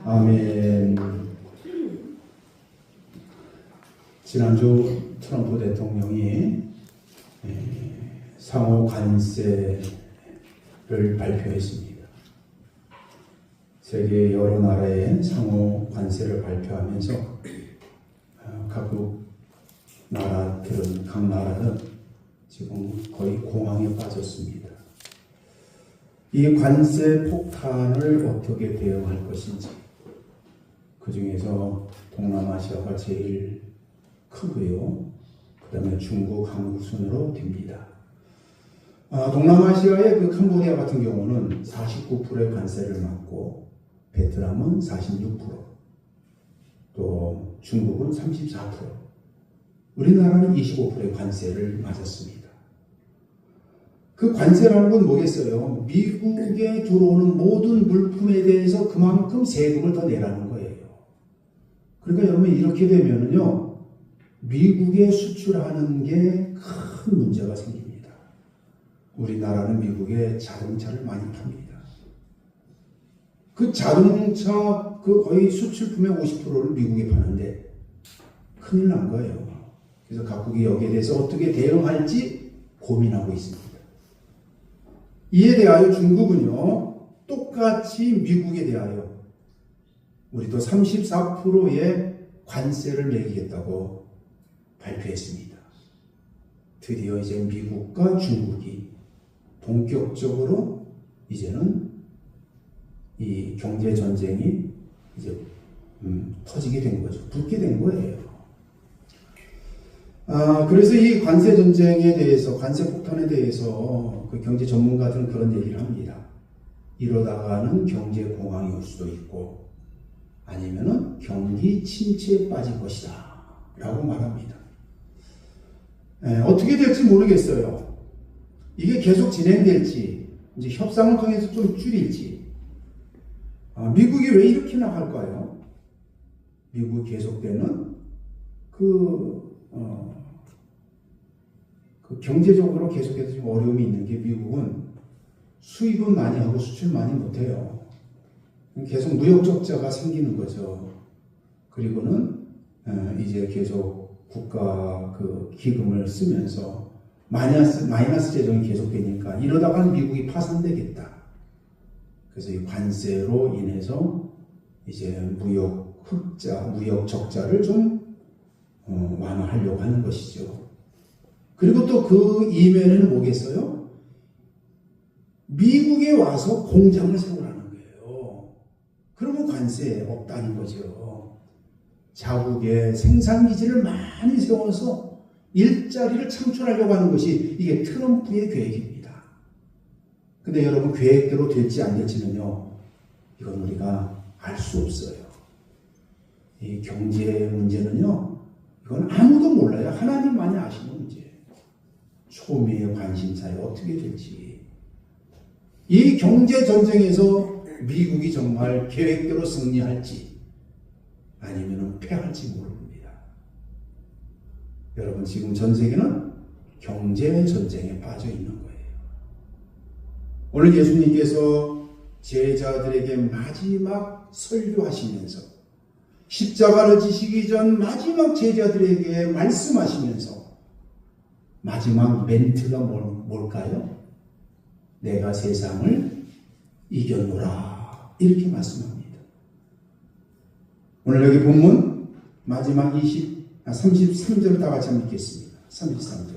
아멘. 지난주 트럼프 대통령이 상호 관세를 발표했습니다. 세계 여러 나라의 상호 관세를 발표하면서 각국 나라들은, 각 나라는 지금 거의 공황에 빠졌습니다. 이 관세 폭탄을 어떻게 대응할 것인지, 그 중에서 동남아시아가 제일 크고요. 그 다음에 중국, 한국 순으로 됩니다. 동남아시아의 그 캄보디아 같은 경우는 49%의 관세를 맞고, 베트남은 46%, 또 중국은 34%, 우리나라는 25%의 관세를 맞았습니다. 그 관세라는 건 뭐겠어요? 미국에 들어오는 모든 물품에 대해서 그만큼 세금을 더 내라는 거예요. 그러니까 여러분, 이렇게 되면은요, 미국에 수출하는 게 큰 문제가 생깁니다. 우리나라는 미국에 자동차를 많이 팝니다. 그 자동차 거의 수출품의 50%를 미국에 파는데 큰일 난 거예요. 그래서 각국이 여기에 대해서 어떻게 대응할지 고민하고 있습니다. 이에 대하여 중국은요, 똑같이 미국에 대하여 우리도 34%의 관세를 매기겠다고 발표했습니다. 드디어 이제 미국과 중국이 본격적으로 이제는 이 경제 전쟁이 이제 터지게 된 거죠. 붙게 된 거예요. 그래서 이 관세 전쟁에 대해서, 관세 폭탄에 대해서 그 경제 전문가들은 그런 얘기를 합니다. 이러다가는 경제 공황이 올 수도 있고, 아니면은 경기 침체에 빠질 것이다 라고 말합니다. 어떻게 될지 모르겠어요. 이게 계속 진행될지, 이제 협상을 통해서 좀 줄일지. 미국이 왜 이렇게 나갈까요? 미국이 계속되는 경제적으로 계속해서 좀 어려움이 있는 게, 미국은 수입은 많이 하고 수출 많이 못해요. 계속 무역 적자가 생기는 거죠. 그리고는 이제 계속 국가 그 기금을 쓰면서 마이너스 재정이 계속되니까 이러다가는 미국이 파산되겠다. 그래서 이 관세로 인해서 이제 무역 적자를 좀 완화하려고 하는 것이죠. 그리고 또 그 이면에는 뭐겠어요? 미국에 와서 공장을 세우라는 거예요. 그러면 관세 없다는 거죠. 자국의 생산기지를 많이 세워서 일자리를 창출하려고 하는 것이 이게 트럼프의 계획입니다. 근데 여러분, 계획대로 될지 안 될지는요, 이건 우리가 알 수 없어요. 이 경제 문제는요, 이건 아무도 몰라요. 하나님만이 아시는 문제예요. 초미의 관심사에 어떻게 될지. 이 경제 전쟁에서 미국이 정말 계획대로 승리할지 아니면 패할지 모릅니다. 여러분, 지금 전 세계는 경제 전쟁에 빠져 있는 거예요. 오늘 예수님께서 제자들에게 마지막 설교하시면서, 십자가를 지시기 전 마지막 제자들에게 말씀하시면서 마지막 멘트가 뭘까요? 내가 세상을 이겼노라, 이렇게 말씀합니다. 오늘 여기 본문 마지막 33절을 다 같이 한번 읽겠습니다. 33절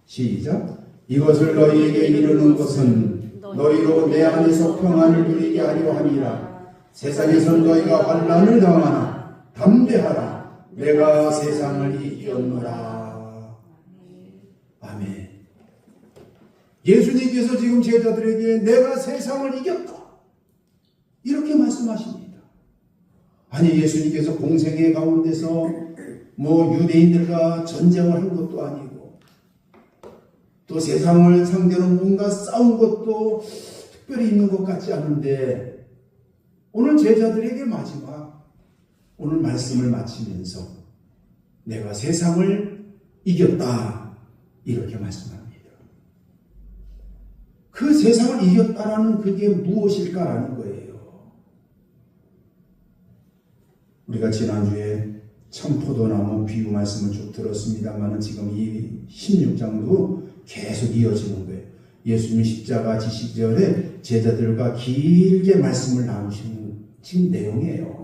시작. 이것을 너희에게 이르는 것은 너희로 내 안에서 평안을 누리게 하려 함이라. 세상에선 너희가 환난을 당하나 담대하라. 내가 세상을 이겼노라. 아멘. 예수님께서 지금 제자들에게 내가 세상을 이겼다, 이렇게 말씀하십니다. 아니, 예수님께서 공생의 가운데서 유대인들과 전쟁을 한 것도 아니고, 또 세상을 상대로 뭔가 싸운 것도 특별히 있는 것 같지 않은데, 오늘 제자들에게 마지막 오늘 말씀을 마치면서 내가 세상을 이겼다, 이렇게 말씀합니다. 그 세상을 이겼다라는 그게 무엇일까라는 거예요. 우리가 지난주에 참포도나무 비유 말씀을 쭉 들었습니다만 지금 이 16장도 계속 이어지는 거예요. 예수님이 십자가 지시절에 제자들과 길게 말씀을 나누시는 지금 내용이에요.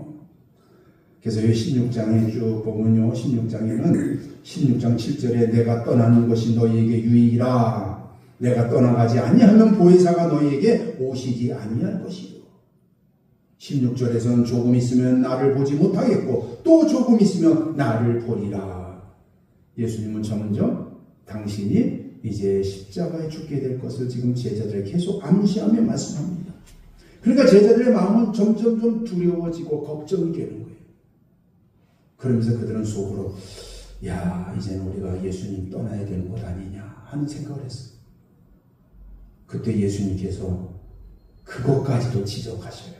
그래서 이 16장에 쭉 보면요. 16장에는 16장 7절에 내가 떠나는 것이 너희에게 유익이라. 내가 떠나가지 아니하면 보혜사가 너희에게 오시지 아니할 것이요. 16절에서는 조금 있으면 나를 보지 못하겠고 또 조금 있으면 나를 보리라. 예수님은 저 먼저 당신이 이제 십자가에 죽게 될 것을 지금 제자들에게 계속 암시하며 말씀합니다. 그러니까 제자들의 마음은 점점 좀 두려워지고 걱정이 되는 거예요. 그러면서 그들은 속으로 야 이제는 우리가 예수님 떠나야 되는 것 아니냐 하는 생각을 했어요. 그때 예수님께서 그것까지도 지적하셔요.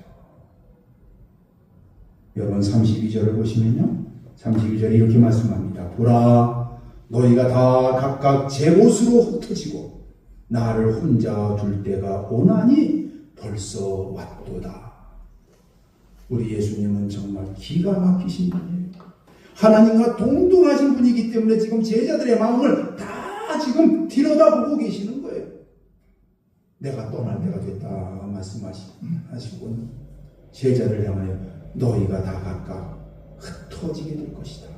여러분 32절을 보시면요. 32절에 이렇게 말씀합니다. 보라 너희가 다 각각 제 곳으로 흩어지고 나를 혼자 둘 때가 오나니 벌써 왔도다. 우리 예수님은 정말 기가 막히신 분이에요. 하나님과 동등하신 분이기 때문에 지금 제자들의 마음을 다 지금 들여다보고 계시는 거예요. 내가 떠날 때가 됐다 말씀하시고 제자를 향하여 너희가 다 각각 흩어지게 될 것이다.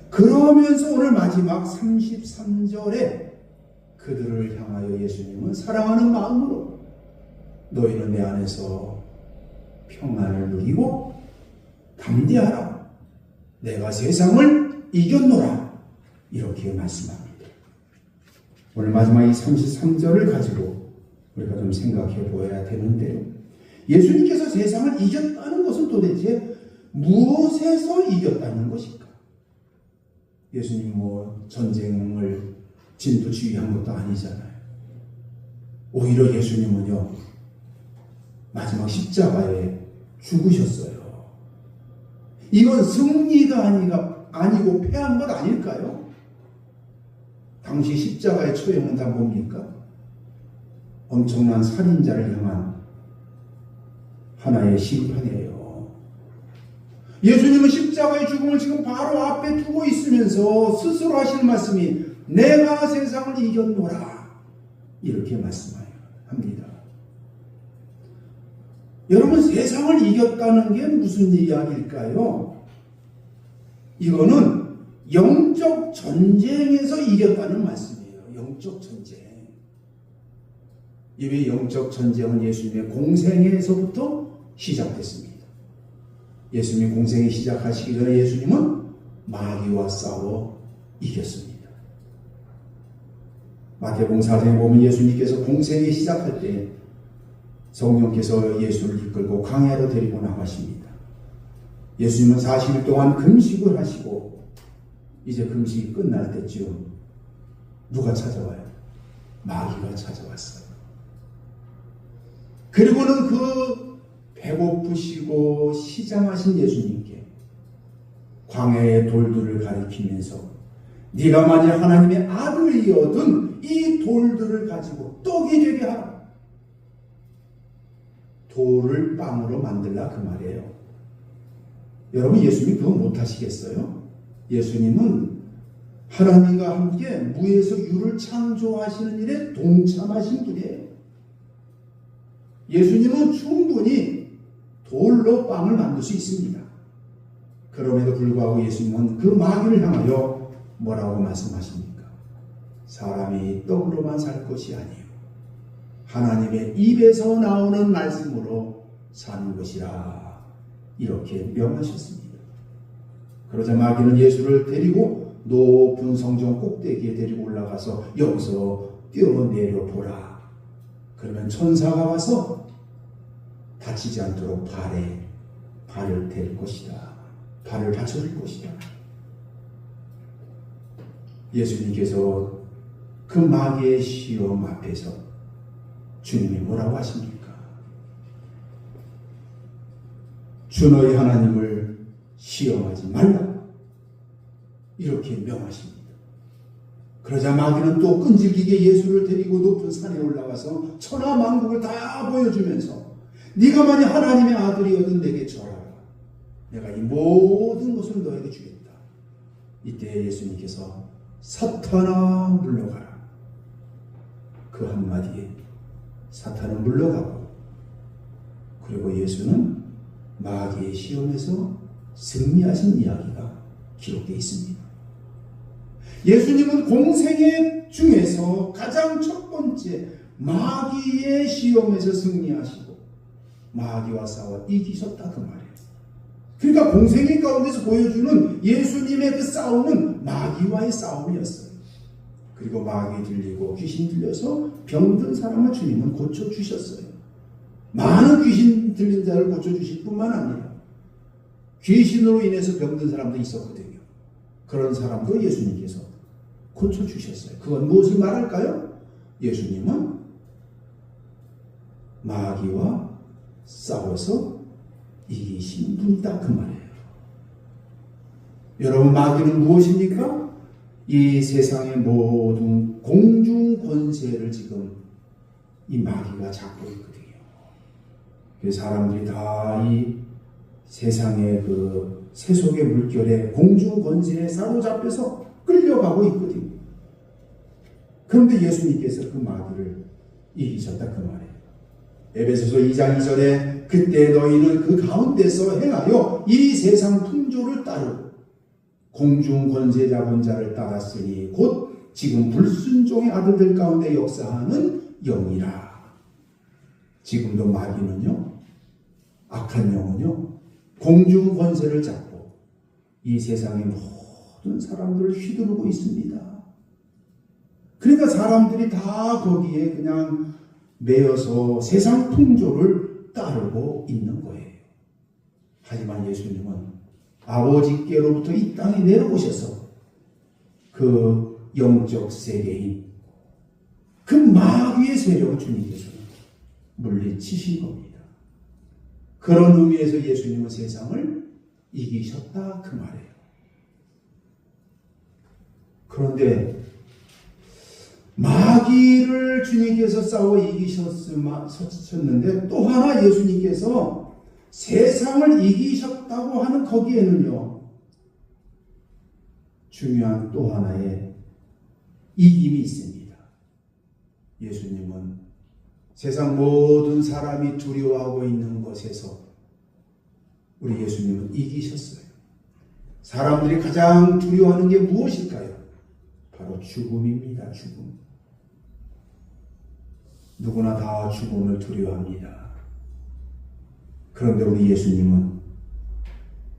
그러면서 오늘 마지막 33절에 그들을 향하여 예수님은 사랑하는 마음으로 너희는 내 안에서 평안을 누리고 담대하라. 내가 세상을 이겼노라. 이렇게 말씀합니다. 오늘 마지막 이 33절을 가지고 우리가 좀 생각해 보아야 되는데요. 예수님께서 세상을 이겼다는 것은 도대체 무엇에서 이겼다는 것일까? 예수님 전쟁을 진두지휘한 것도 아니잖아요. 오히려 예수님은요 마지막 십자가에 죽으셨어요. 이건 승리가 아니고 패한 것 아닐까요? 당시 십자가의 처형은 다 뭡니까? 엄청난 살인자를 향한 하나의 심판이에요. 예수님은 십자가의 죽음을 지금 바로 앞에 두고 있으면서 스스로 하시는 말씀이 내가 세상을 이겼노라 이렇게 말씀합니다. 여러분 세상을 이겼다는 게 무슨 이야기일까요? 이거는 영적 전쟁에서 이겼다는 말씀이에요. 영적 전쟁. 이 영적 전쟁은 예수님의 공생에서부터 시작됐습니다. 예수님이 공생에 시작하시기 전에 예수님은 마귀와 싸워 이겼습니다. 마태복음 4장에 보면 예수님께서 공생에 시작할 때 성령께서 예수를 이끌고 광야로 데리고 나가십니다. 예수님은 40일 동안 금식을 하시고 이제 금식이 끝날 때쯤 누가 찾아와요? 마귀가 찾아왔어요. 그리고는 그 배고프시고 시장하신 예수님께 광야의 돌들을 가리키면서 네가 만일 하나님의 아들이어든 이 돌들을 가지고 떡이 되게 하라. 돌을 빵으로 만들라 그 말이에요. 여러분 예수님이 그거 못하시겠어요? 예수님은 하나님과 함께 무에서 유를 창조하시는 일에 동참하신 분이에요. 예수님은 충분히 돌로 빵을 만들 수 있습니다. 그럼에도 불구하고 예수님은 그 마귀를 향하여 뭐라고 말씀하십니까? 사람이 떡으로만 살 것이 아니에요. 하나님의 입에서 나오는 말씀으로 사는 것이라 이렇게 명하셨습니다. 그러자 마귀는 예수를 데리고 높은 성전 꼭대기에 데리고 올라가서 여기서 뛰어내려 보라. 그러면 천사가 와서 다치지 않도록 발을 댈 것이다. 발을 받쳐줄 것이다. 예수님께서 그 마귀의 시험 앞에서 주님이 뭐라고 하십니까? 주 너희 하나님을 시험하지 말라. 이렇게 명하십니다. 그러자 마귀는 또 끈질기게 예수를 데리고 높은 산에 올라가서 천하만국을 다 보여주면서 네가 만약 하나님의 아들이거든 내게 절하라. 내가 이 모든 것을 너에게 주겠다. 이때 예수님께서 사탄아 물러가라. 그 한마디에 사탄은 물러가고, 그리고 예수는 마귀의 시험에서 승리하신 이야기가 기록되어 있습니다. 예수님은 공생애 중에서 가장 첫 번째 마귀의 시험에서 승리하시고 마귀와 싸워 이기셨다 그 말이에요. 그러니까 공생애 가운데서 보여주는 예수님의 그 싸움은 마귀와의 싸움이었어요. 그리고 마귀 들리고 귀신 들려서 병든 사람을 주님은 고쳐주셨어요. 많은 귀신 들린 자를 고쳐주실 뿐만 아니라 귀신으로 인해서 병든 사람도 있었거든요. 그런 사람도 예수님께서 고쳐주셨어요. 그건 무엇을 말할까요? 예수님은 마귀와 싸워서 이기신 분이다 그 말이에요. 여러분, 마귀는 무엇입니까? 이 세상의 모든 공중 권세를 지금 이 마귀가 잡고 있거든요. 사람들이 다 이 세상의 그 세속의 물결에 공중 권세에 사로잡혀서 끌려가고 있거든요. 그런데 예수님께서 그 마귀를 이기셨다 그 말이에요. 에베소서 2장 2절에 그때 너희는 그 가운데서 행하여 이 세상 풍조를 따르고 공중 권세 잡은 자를 따랐으니 곧 지금 불순종의 아들들 가운데 역사하는 영이라. 지금도 마귀는요, 악한 영은요, 공중 권세를 잡고 이 세상의 모든 사람들을 휘두르고 있습니다. 그러니까 사람들이 다 거기에 그냥 매여서 세상 풍조를 따르고 있는 거예요. 하지만 예수님은 아버지께로부터 이 땅에 내려오셔서 그 영적 세계인 그 마귀의 세력을 주님께서는 물리치신 겁니다. 그런 의미에서 예수님은 세상을 이기셨다 그 말이에요. 그런데 마귀를 주님께서 싸워 이기셨는데 또 하나 예수님께서 세상을 이기셨다고 하는 거기에는요, 중요한 또 하나의 이김이 있습니다. 예수님은 세상 모든 사람이 두려워하고 있는 것에서 우리 예수님은 이기셨어요. 사람들이 가장 두려워하는 게 무엇일까요? 바로 죽음입니다. 죽음. 누구나 다 죽음을 두려워합니다. 그런데 우리 예수님은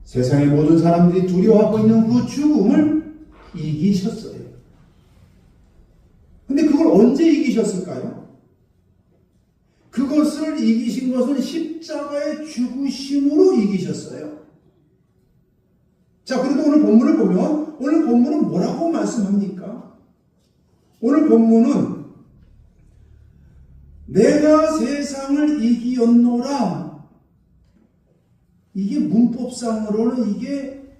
세상의 모든 사람들이 두려워하고 있는 그 죽음을 이기셨어요. 근데 그걸 언제 이기셨을까요? 그것을 이기신 것은 십자가의 죽으심으로 이기셨어요. 자, 그런데 오늘 본문을 보면 오늘 본문은 뭐라고 말씀합니까? 오늘 본문은 내가 세상을 이기었노라. 이게 문법상으로는 이게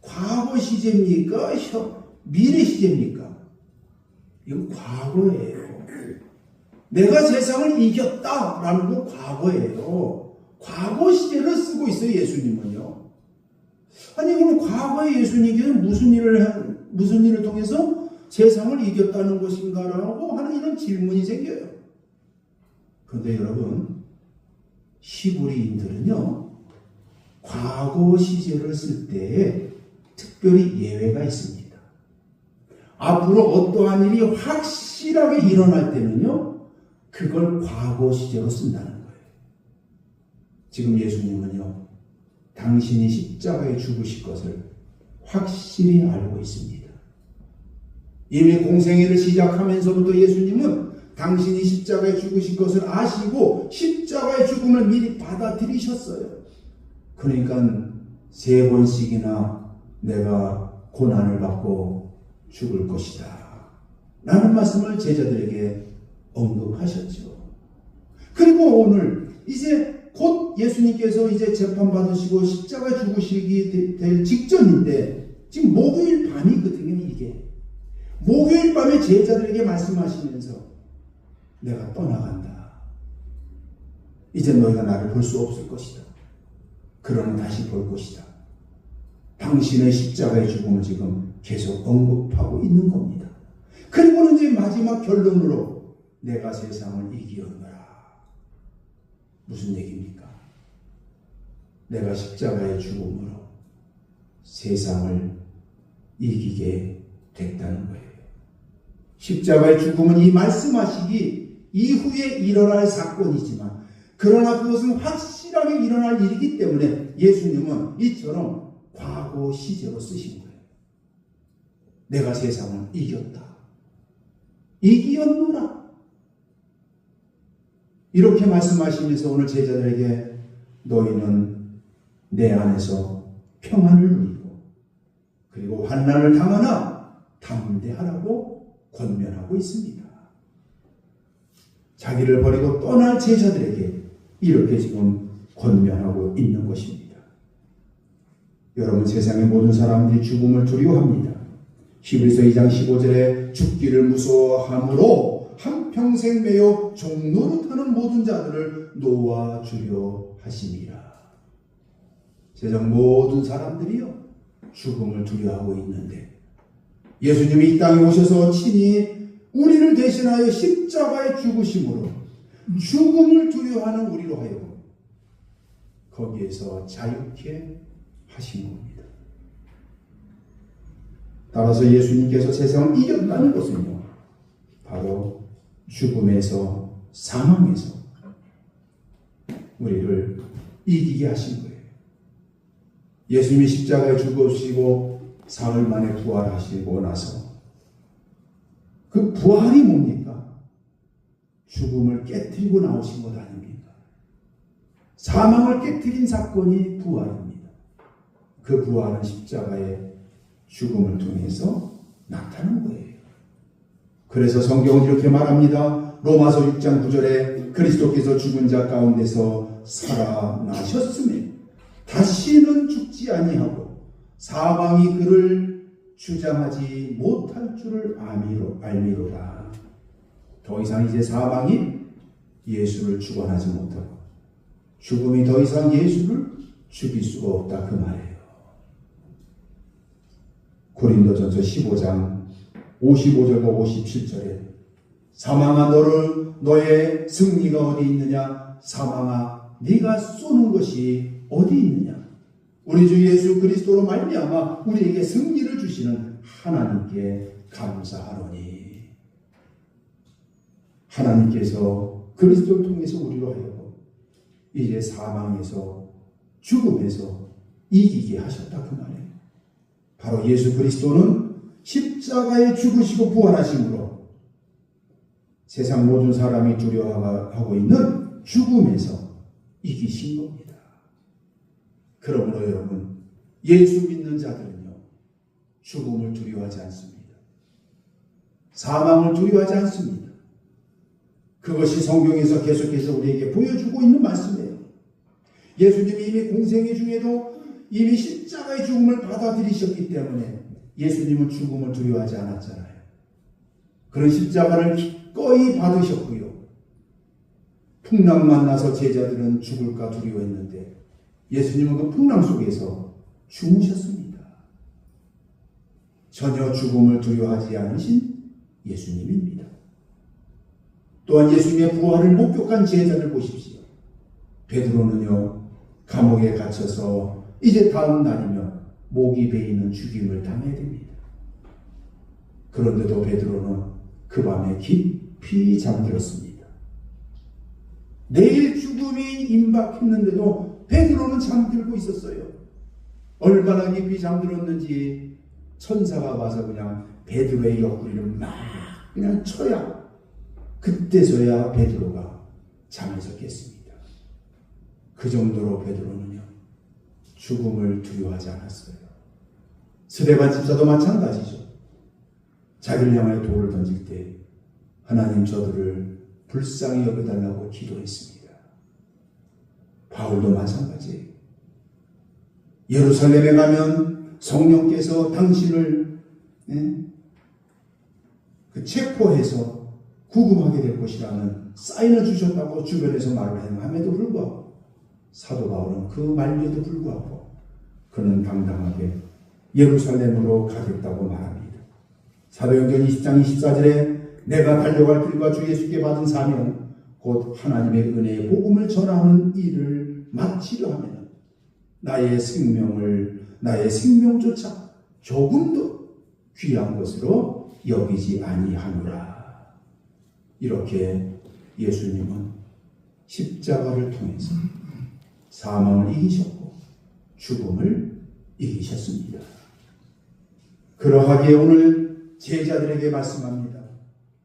과거 시제입니까? 미래 시제입니까? 이건 과거예요. 내가 세상을 이겼다라는 건 과거예요. 과거 시제를 쓰고 있어요, 예수님은요. 아니, 그럼 과거의 예수님께서 무슨 일을 통해서 세상을 이겼다는 것인가라고 하는 이런 질문이 생겨요. 그런데 여러분, 히브리인들은요, 과거 시제를 쓸 때에 특별히 예외가 있습니다. 앞으로 어떠한 일이 확실하게 일어날 때는요, 그걸 과거 시제로 쓴다는 거예요. 지금 예수님은요, 당신이 십자가에 죽으실 것을 확실히 알고 있습니다. 이미 공생애를 시작하면서부터 예수님은 당신이 십자가에 죽으실 것을 아시고 십자가의 죽음을 미리 받아들이셨어요. 그러니까 3번씩이나 내가 고난을 받고 죽을 것이다 라는 말씀을 제자들에게 언급하셨죠. 그리고 오늘 이제 곧 예수님께서 이제 재판받으시고 십자가에 죽으시기 될 직전인데 지금 목요일 밤이거든요. 이게 목요일 밤에 제자들에게 말씀하시면서 내가 떠나간다. 이제 너희가 나를 볼 수 없을 것이다. 그러나 다시 볼 것이다. 당신의 십자가의 죽음을 지금 계속 언급하고 있는 겁니다. 그리고는 이제 마지막 결론으로 내가 세상을 이기었노라. 무슨 얘기입니까? 내가 십자가의 죽음으로 세상을 이기게 됐다는 거예요. 십자가의 죽음은 이 말씀하시기 이후에 일어날 사건이지만, 그러나 그것은 확실하게 일어날 일이기 때문에 예수님은 이처럼 과거 시제로 쓰신 거예요. 내가 세상을 이겼다. 이기었노라. 이렇게 말씀하시면서 오늘 제자들에게 너희는 내 안에서 평안을 누리고 그리고 환난을 당하나 담대하라고 권면하고 있습니다. 자기를 버리고 떠날 제자들에게 이렇게 지금 권면하고 있는 것입니다. 여러분, 세상의 모든 사람들이 죽음을 두려워합니다. 히브리서 2장 15절에 죽기를 무서워함으로 한평생 매여 종노릇하는 모든 자들을 놓아주려 하심이라. 세상 모든 사람들이요, 죽음을 두려워하고 있는데 예수님이 이 땅에 오셔서 친히 우리를 대신하여 십자가에 죽으심으로 죽음을 두려워하는 우리로 하여금 거기에서 자유케 하신 겁니다. 따라서 예수님께서 세상을 이겼다는 것은요, 바로 죽음에서, 사망에서 우리를 이기게 하신 거예요. 예수님이 십자가에 죽으시고 사흘 만에 부활하시고 나서 그 부활이 뭡니까? 죽음을 깨뜨리고 나오신 것 아닙니까? 사망을 깨뜨린 사건이 부활입니다. 그 부활은 십자가의 죽음을 통해서 나타난 거예요. 그래서 성경은 이렇게 말합니다. 로마서 6장 9절에 그리스도께서 죽은 자 가운데서 살아나셨으며 다시는 죽지 아니하고 사망이 그를 주장하지 못할 줄을 알미로다. 더 이상 이제 사망이 예수를 주관하지 못하고 죽음이 더 이상 예수를 죽일 수가 없다, 그 말이에요. 고린도전서 15장 55절과 57절에 사망아 너의 승리가 어디 있느냐? 사망아 네가 쏘는 것이 어디 있느냐? 우리 주 예수 그리스도로 말미암아 우리에게 승리를 주시는 하나님께 감사하노니. 하나님께서 그리스도를 통해서 우리로 하여금 이제 사망에서, 죽음에서 이기게 하셨다, 그 말이에요. 바로 예수 그리스도는 십자가에 죽으시고 부활하심으로 세상 모든 사람이 두려워하고 있는 죽음에서 이기신 겁니다. 그러므로 여러분, 예수 믿는 자들은요, 죽음을 두려워하지 않습니다. 사망을 두려워하지 않습니다. 그것이 성경에서 계속해서 우리에게 보여주고 있는 말씀이에요. 예수님이 이미 공생애 중에도 이미 십자가의 죽음을 받아들이셨기 때문에 예수님은 죽음을 두려워하지 않았잖아요. 그런 십자가를 기꺼이 받으셨고요. 풍랑 만나서 제자들은 죽을까 두려워했는데 예수님은 그 풍랑 속에서 주무셨습니다. 전혀 죽음을 두려워하지 않으신 예수님입니다. 또한 예수님의 부활을 목격한 제자를 보십시오. 베드로는요, 감옥에 갇혀서 이제 다음 날이면 목이 베이는 죽임을 당해야 됩니다. 그런데도 베드로는 그 밤에 깊이 잠들었습니다. 내일 죽음이 임박했는데도 베드로는 잠들고 있었어요. 얼마나 깊이 잠들었는지 천사가 와서 그냥 베드로의 옆구리를 막 그냥 쳐야 그때서야 베드로가 잠에서 깼습니다. 그 정도로 베드로는요, 죽음을 두려워하지 않았어요. 스데반 집사도 마찬가지죠. 자기를 향하여 돌을 던질 때 하나님 저들을 불쌍히 여겨달라고 기도했습니다. 바울도 마찬가지예요. 예루살렘에 가면 성령께서 당신을 체포해서 구금하게 될 것이라는 사인을 주셨다고 주변에서 말을 행함에도 불구하고 사도 바울은 그 말에도 불구하고 그는 당당하게 예루살렘으로 가겠다고 말합니다. 사도행전 20장 24절에 내가 달려갈 길과 주 예수께 받은 사명 곧 하나님의 은혜의 복음을 전하는 일을 마치려 하면 나의 생명조차 조금도 귀한 것으로 여기지 아니하노라. 이렇게 예수님은 십자가를 통해서 사망을 이기셨고 죽음을 이기셨습니다. 그러하기에 오늘 제자들에게 말씀합니다.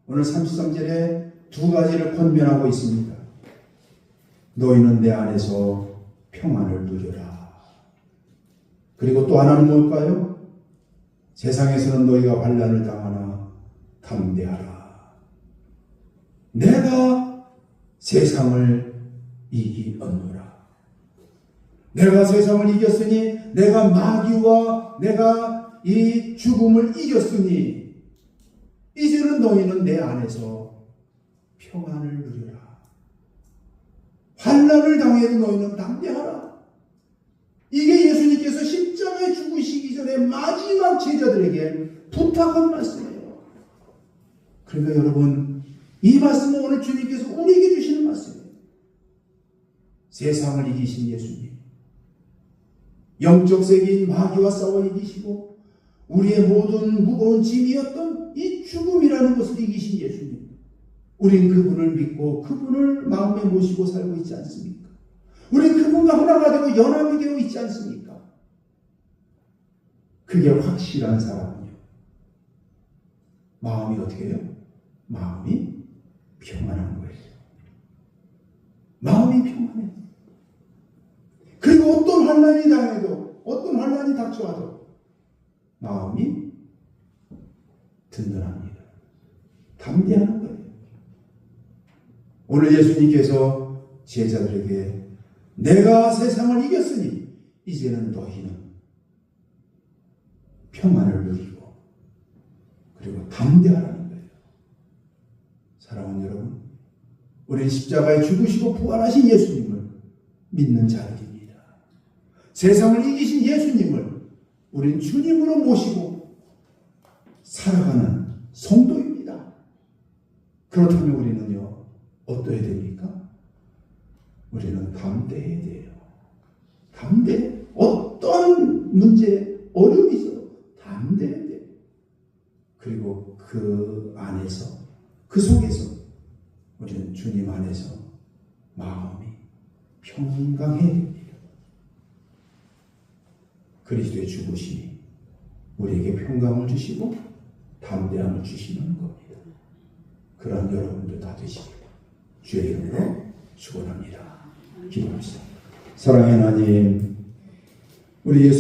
오늘 33절에 두 가지를 권면하고 있습니다. 너희는 내 안에서 평안을 누려라. 그리고 또 하나는 뭘까요? 세상에서는 너희가 환난을 당하나 담대하라. 내가 세상을 이기었노라. 내가 세상을 이겼으니 내가 마귀와 내가 이 죽음을 이겼으니 이제는 너희는 내 안에서 평안을 누려라. 환난을 당해도 너희는 담대하라. 이게 예수님께서 십자가에 죽으시기 전에 마지막 제자들에게 부탁한 말씀이에요. 그러니까 여러분, 이 말씀은 오늘 주님께서 우리에게 주시는 말씀이에요. 세상을 이기신 예수님, 영적 세계인 마귀와 싸워 이기시고 우리의 모든 무거운 짐이었던 이 죽음이라는 것을 이기신 예수님, 우린 그분을 믿고 그분을 마음에 모시고 살고 있지 않습니까? 우린 그분과 하나가 되고 연합이 되어 있지 않습니까? 그게 확실한 사람은요, 마음이 어떻게 해요? 마음이 평안한 거예요. 마음이 평안해요. 그리고 어떤 환난이 당해도, 어떤 환난이 닥쳐와도 마음이 든든합니다. 담대하는 거예요. 오늘 예수님께서 제자들에게 내가 세상을 이겼으니 이제는 너희는 평안을 누리고 그리고 담대하라는 거예요. 사랑하는 여러분, 우리는 십자가에 죽으시고 부활하신 예수님을 믿는 자들입니다. 세상을 이기신 예수님을 우린 주님으로 모시고 살아가는 성도입니다. 그렇다면 우리는요, 어떠해야 됩니까? 우리는 담대해야 돼요. 담대. 어떤 문제, 어려움이 있어도 담대해야 돼요. 그리고 그 안에서, 그 속에서 우리는 주님 안에서 마음이 평강해야 됩니다. 그리스도의 죽으심이 우리에게 평강을 주시고 담대함을 주시는 겁니다. 그런 여러분들 다 되시길 주의 이름으로 축원합니다. 기도합시다. 사랑의 하나님, 우리 예수